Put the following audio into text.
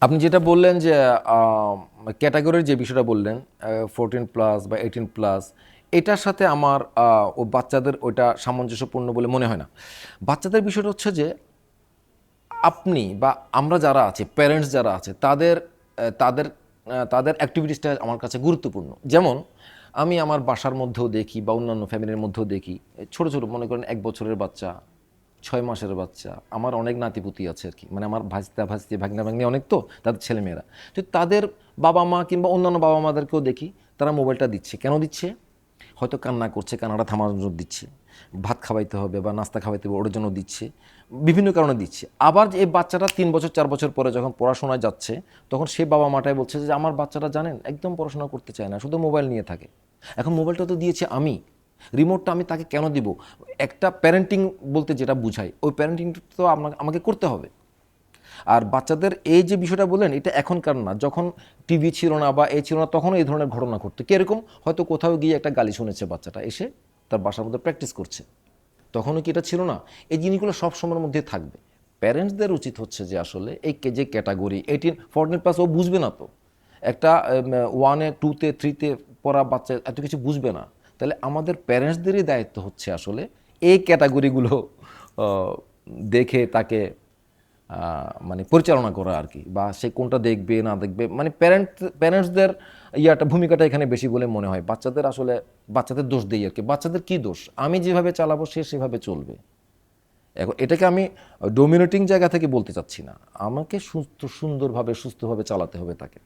আপনি যেটা বললেন যে ক্যাটাগরির যে বিষয়টা বললেন 14+ বা 18+, এটার সাথে আমার ও বাচ্চাদের ওইটা সামঞ্জস্যপূর্ণ বলে মনে হয় না। বাচ্চাদের বিষয়টা হচ্ছে যে আপনি বা আমরা যারা আছি, প্যারেন্টস যারা আছে, তাদের অ্যাক্টিভিটিসটা আমার কাছে গুরুত্বপূর্ণ। যেমন আমি আমার বাসার মধ্যেও দেখি বা অন্যান্য ফ্যামিলির মধ্যেও দেখি, ছোট ছোট মনে করেন 1 বছরের বাচ্চা, 6 মাসের বাচ্চা, আমার অনেক নাতিপুতি আছে আর কি, মানে আমার ভাস্তা ভাস্তি ভাগ্না ভাগ্নি অনেক, তো তাদের ছেলেমেয়েরা, তো তাদের বাবা মা কিংবা অন্যান্য বাবা মাদেরকেও দেখি তারা মোবাইলটা দিচ্ছে। কেন দিচ্ছে? হয়তো কান্না করছে, কান্নাটা থামানোর জন্য দিচ্ছে, ভাত খাওয়াইতে হবে বা নাস্তা খাওয়াইতে হবে ওর জন্য দিচ্ছে, বিভিন্ন কারণে দিচ্ছে। আবার এই বাচ্চাটা 3 বছর 4 বছর পরে যখন পড়াশোনায় যাচ্ছে, তখন সে বাবা মাটাই বলছে যে আমার বাচ্চাটা জানেন একদম পড়াশোনা করতে চায় না, শুধু মোবাইল নিয়ে থাকে। এখন মোবাইলটা তো দিয়েছে আমি, রিমোটটা আমি তাকে কেন দিব? একটা প্যারেন্টিং বলতে যেটা বুঝাই, ওই প্যারেন্টিংটা তো আমাকে করতে হবে। আর বাচ্চাদের এই যে বিষয়টা বললেন, এটা এখনকার না, যখন টিভি ছিল না বা ছিল না তখনও এই ধরনের ঘটনা ঘটতো। কীরকম? হয়তো কোথাও গিয়ে একটা গালি শুনেছে বাচ্চাটা, এসে তার বাসার মধ্যে প্র্যাকটিস করছে, তখনও কি এটা ছিল না? এই জিনিসগুলো সব সময়ের মধ্যে থাকবে। প্যারেন্টসদের উচিত হচ্ছে যে আসলে এই যে ক্যাটাগরি 18-14+, ও বুঝবে না তো। একটা 1-এ 2-তে 3-তে পড়া বাচ্চা এত কিছু বুঝবে না। তাহলে আমাদের প্যারেন্টসদেরই দায়িত্ব হচ্ছে আসলে এই ক্যাটাগরিগুলো দেখে তাকে মানে পরিচালনা করা আর কি, বা সে কোনটা দেখবে না দেখবে, মানে প্যারেন্টসদের ভূমিকাটা এখানে বেশি বলে মনে হয়। বাচ্চাদের আসলে বাচ্চাদের দোষ দেই আর কি। বাচ্চাদের কি দোষ? আমি যেভাবে চালাবো সে সেভাবে চলবে। এখন এটাকে আমি ডোমিনেটিং জায়গা থেকে বলতে চাচ্ছি না, আমাকে সুন্দরভাবে সুস্থভাবে চালাতে হবে তাকে।